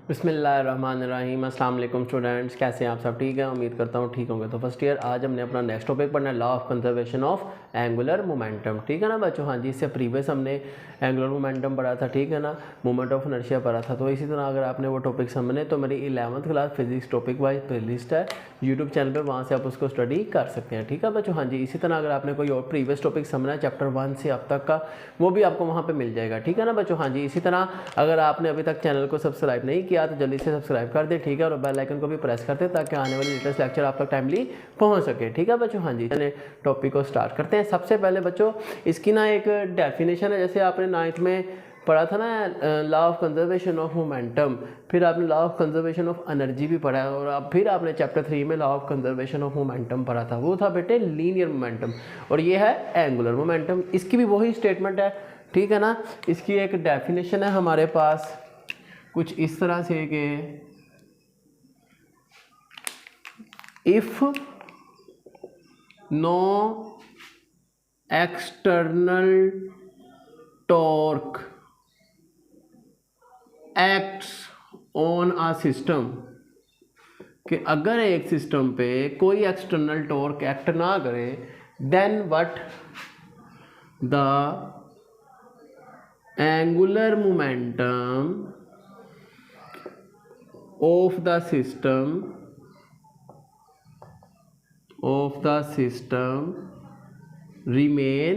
बिस्मिल्लाहिर्रहमानिर्रहीम। अस्सलाम वालेकुम स्टूडेंट्स, कैसे हैं आप सब? ठीक है, उम्मीद करता हूँ ठीक होंगे। तो फर्स्ट ईयर आज हमने अपना नेक्स्ट टॉपिक पढ़ना है, law of conservation of angular momentum. ठीक है ना बच्चों? हाँ जी, इससे प्रीवियस हमने एंगुलर मोमेंटम पढ़ा था, ठीक है ना, मोमेंट ऑफ इनर्शिया पढ़ा था। तो इसी तरह अगर आपने वो टॉपिक समझने तो मेरी 11th class physics topic wise playlist है यूट्यूब चैनल पर, वहाँ से आप उसको स्टडी कर सकते हैं। ठीक है बच्चों? हाँ जी, इसी तरह अगर आपने कोई और प्रीवियस टॉपिक समझना है चैप्टर 1 से अब तक का, वो भी आपको वहाँ पर मिल जाएगा। ठीक है ना बच्चों? हाँ जी, इसी तरह अगर आपने अभी तक चैनल को सब्सक्राइब नहीं किया तो जल्दी से सब्सक्राइब कर दे, ठीक है, और बेल आइकन को भी प्रेस कर दे ताकि आने वाले लेटेस्ट लेक्चर आप तक टाइमली पहुंच सके। ठीक है बच्चों? हाँ जी, चलिए टॉपिक को स्टार्ट करते हैं। सबसे पहले बच्चों इसकी ना एक डेफिनेशन है, जैसे आपने 9th में पढ़ा था ना law of conservation of momentum, फिर आपने law of conservation of energy भी पढ़ा है, और अब फिर आपने चैप्टर 3 में law of conservation of momentum पढ़ा था। वो था बेटे लीनियर मोमेंटम, और ये है एंगुलर मोमेंटम। इसकी भी वही स्टेटमेंट है, ठीक है ना। इसकी एक डेफिनेशन है हमारे पास कुछ इस तरह से कि if no external torque acts on a system, कि अगर एक सिस्टम पे कोई एक्सटर्नल टॉर्क एक्ट ना करे, then what the angular momentum of the system remain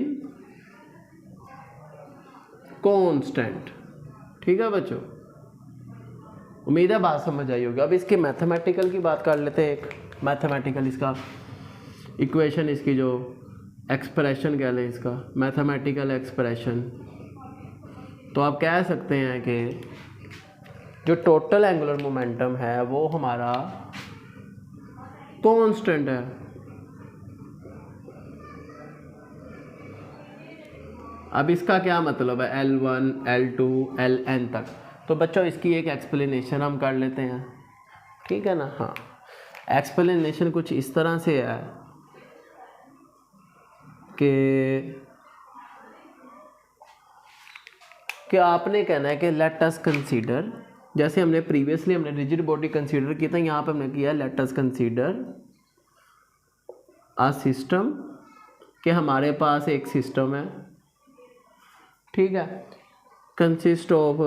constant। ठीक है बच्चों, उम्मीद है बात समझ आई होगी। अब इसके मैथमेटिकल की बात कर लेते हैं। एक मैथमेटिकल इसका इक्वेशन, इसकी जो एक्सप्रेशन कह लें, इसका मैथमेटिकल एक्सप्रेशन, तो आप कह सकते हैं कि जो टोटल एंगुलर मोमेंटम है वो हमारा कांस्टेंट है। अब इसका क्या मतलब है, L1 L2 Ln तक। तो बच्चों इसकी एक एक्सप्लेनेशन हम कर लेते हैं, ठीक है ना। हाँ, एक्सप्लेनेशन कुछ इस तरह से है कि आपने कहना है कि लेट अस कंसीडर, जैसे हमने प्रीवियसली हमने रिजिड बॉडी कंसीडर किया था, यहाँ पे हमने किया let us consider a system, कि हमारे पास एक सिस्टम है, ठीक है, कंसिस्ट ऑफ,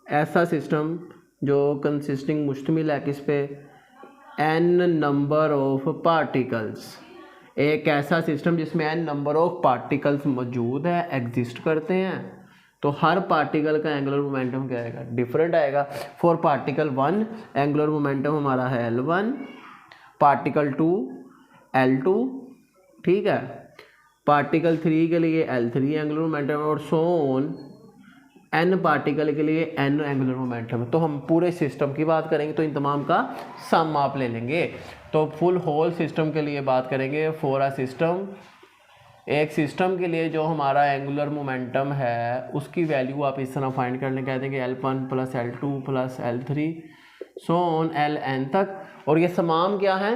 ऐसा सिस्टम जो कंसिस्टिंग मुश्तमिल है किस पे, n नंबर ऑफ पार्टिकल्स। एक ऐसा सिस्टम जिसमें n नंबर ऑफ पार्टिकल्स मौजूद है, एग्जिस्ट करते हैं, तो हर पार्टिकल का एंगुलर मोमेंटम क्या आएगा, डिफरेंट आएगा। फॉर पार्टिकल 1 एंगुलर मोमेंटम हमारा है L1, पार्टिकल 2 L2, ठीक है, पार्टिकल 3 के लिए L3 एंगुलर मोमेंटम, और सो ऑन n पार्टिकल के लिए n एंगुलर मोमेंटम। तो हम पूरे सिस्टम की बात करेंगे तो इन तमाम का सम आप ले लेंगे। तो फुल होल सिस्टम के लिए बात करेंगे, फॉर अ सिस्टम, एक सिस्टम के लिए जो हमारा एंगुलर मोमेंटम है उसकी वैल्यू आप इस तरह फाइंड करने कह देंगे, L1 plus L2 plus L3 so on Ln तक। और ये तमाम क्या है,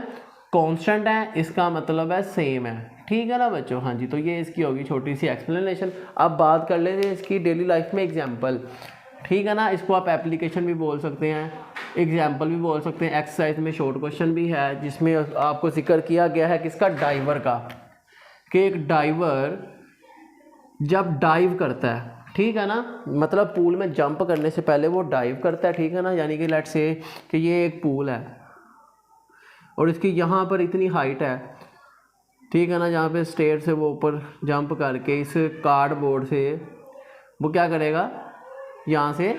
कांस्टेंट है, इसका मतलब है सेम है, ठीक है ना बच्चों। हाँ जी, तो ये इसकी होगी छोटी सी एक्सप्लेनेशन। अब बात कर लेते हैं इसकी डेली लाइफ में एग्जाम्पल, ठीक है ना। इसको आप एप्लीकेशन भी बोल सकते हैं, एग्जाम्पल भी बोल सकते हैं। एक्सरसाइज में शॉर्ट क्वेश्चन भी है जिसमें आपको जिक्र किया गया है किसका, डाइवर का, कि एक डाइवर जब डाइव करता है, ठीक है ना, मतलब पूल में जंप करने से पहले वो डाइव करता है, ठीक है ना। यानी कि लेट्स से कि ये एक पूल है और इसकी यहाँ पर इतनी हाइट है, ठीक है ना, जहाँ पे स्टेयर से वो ऊपर जंप करके इस कार्डबोर्ड से वो क्या करेगा, यहाँ से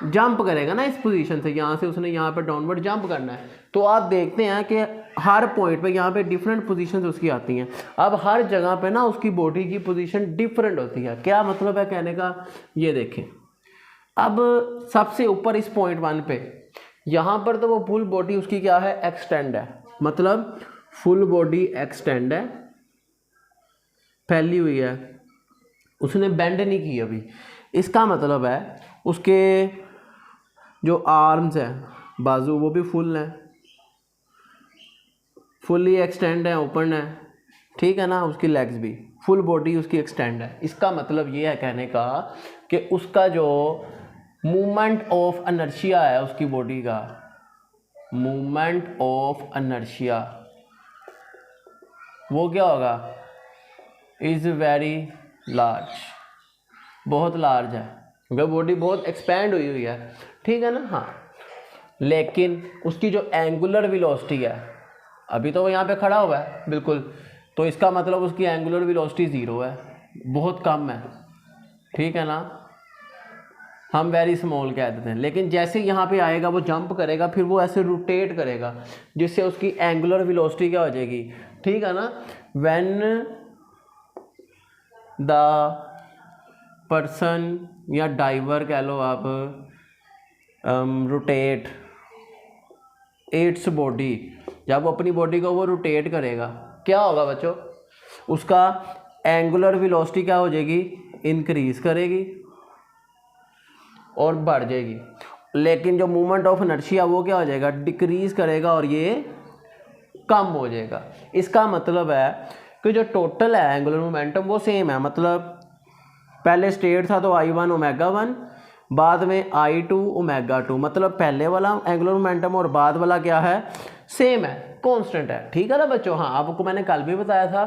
जंप करेगा ना, इस पोजीशन से, यहाँ से उसने यहाँ पे डाउनवर्ड जंप करना है। तो आप देखते हैं कि हर पॉइंट पे यहाँ पे डिफरेंट पोजीशंस उसकी आती हैं। अब हर जगह पे ना उसकी बॉडी की पोजीशन डिफरेंट होती है। क्या मतलब है कहने का, ये देखें। अब सबसे ऊपर इस पॉइंट 1 पे, यहाँ पर तो वो फुल बॉडी उसकी क्या है, एक्सटेंड है, मतलब फुल बॉडी एक्सटेंड है, फैली हुई है, उसने बेंड नहीं की अभी। इसका मतलब है उसके जो आर्म्स हैं, बाजू, वो भी फुल हैं, फुल्ली एक्सटेंड है, ओपन है, ठीक है ना। उसकी लेग्स भी, फुल बॉडी उसकी एक्सटेंड है। इसका मतलब ये है कहने का कि उसका जो मूवमेंट ऑफ इनर्शिया है उसकी बॉडी का, मूवमेंट ऑफ इनर्शिया वो क्या होगा, इज़ वेरी लार्ज, बहुत लार्ज है क्योंकि बॉडी बहुत एक्सपैंड हुई है, ठीक है ना। हाँ, लेकिन उसकी जो एंगुलर वेलोसिटी है, अभी तो वो यहाँ पे खड़ा हुआ है बिल्कुल, तो इसका मतलब उसकी एंगुलर वेलोसिटी 0 है, बहुत कम है, ठीक है ना, हम वेरी स्मॉल कह देते हैं। लेकिन जैसे यहाँ पे आएगा वो जंप करेगा, फिर वो ऐसे रोटेट करेगा, जिससे उसकी एंगुलर वेलोसिटी क्या हो जाएगी, ठीक है ना। व्हेन द पर्सन या डाइवर कह लो आप, रोटेट इट्स बॉडी, जब वो अपनी बॉडी को वो रोटेट करेगा, क्या होगा बच्चों, उसका एंगुलर वेलोसिटी क्या हो जाएगी, इंक्रीज करेगी और बढ़ जाएगी। लेकिन जो मूवमेंट ऑफ इनर्शिया वो क्या हो जाएगा, डिक्रीज करेगा और ये कम हो जाएगा। इसका मतलब है कि जो टोटल है एंगुलर मोमेंटम वो सेम है, मतलब पहले स्टेट था तो I1 ओमेगा 1, बाद में I2 ओमेगा 2, मतलब पहले वाला एंगुलर मोमेंटम और बाद वाला क्या है, सेम है, कांस्टेंट है, ठीक है ना बच्चों। हाँ, आपको मैंने कल भी बताया था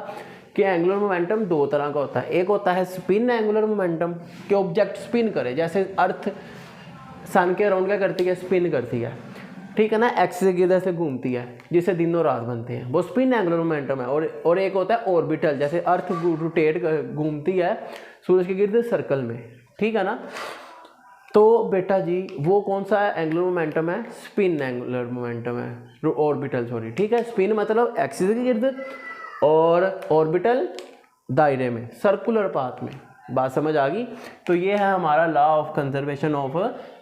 कि एंगुलर मोमेंटम 2 तरह का होता है, एक होता है स्पिन एंगुलर मोमेंटम कि ऑब्जेक्ट स्पिन करे, जैसे अर्थ सन के अराउंड क्या करती है, स्पिन करती है, ठीक है ना, एक्सिस की वजह से घूमती है, जिससे दिन और रात बनते हैं, वो स्पिन एंगुलर मोमेंटम है। और एक होता है ऑर्बिटल, जैसे अर्थ रोटेट घूमती है सूरज के गिर्द सर्कल में, ठीक है ना। तो बेटा जी वो कौन सा एंगुलर मोमेंटम है, स्पिन एंगुलर मोमेंटम है, ऑर्बिटल सॉरी, ठीक है। स्पिन मतलब एक्सिस के गिर्द और ऑर्बिटल दायरे में, सर्कुलर पाथ में, बात समझ आ गई। तो ये है हमारा law of conservation of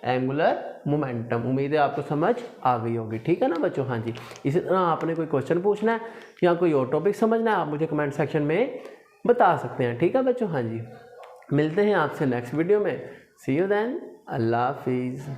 angular momentum. उम्मीद है आपको समझ आ गई होगी, ठीक है ना बच्चों। हाँ जी, इसी तरह आपने कोई क्वेश्चन पूछना है या कोई और टॉपिक समझना है, आप मुझे कमेंट सेक्शन में बता सकते हैं, ठीक है बच्चों। हाँ जी, मिलते हैं आपसे नेक्स्ट वीडियो में, सी यू देन, अल्लाह हाफिज़।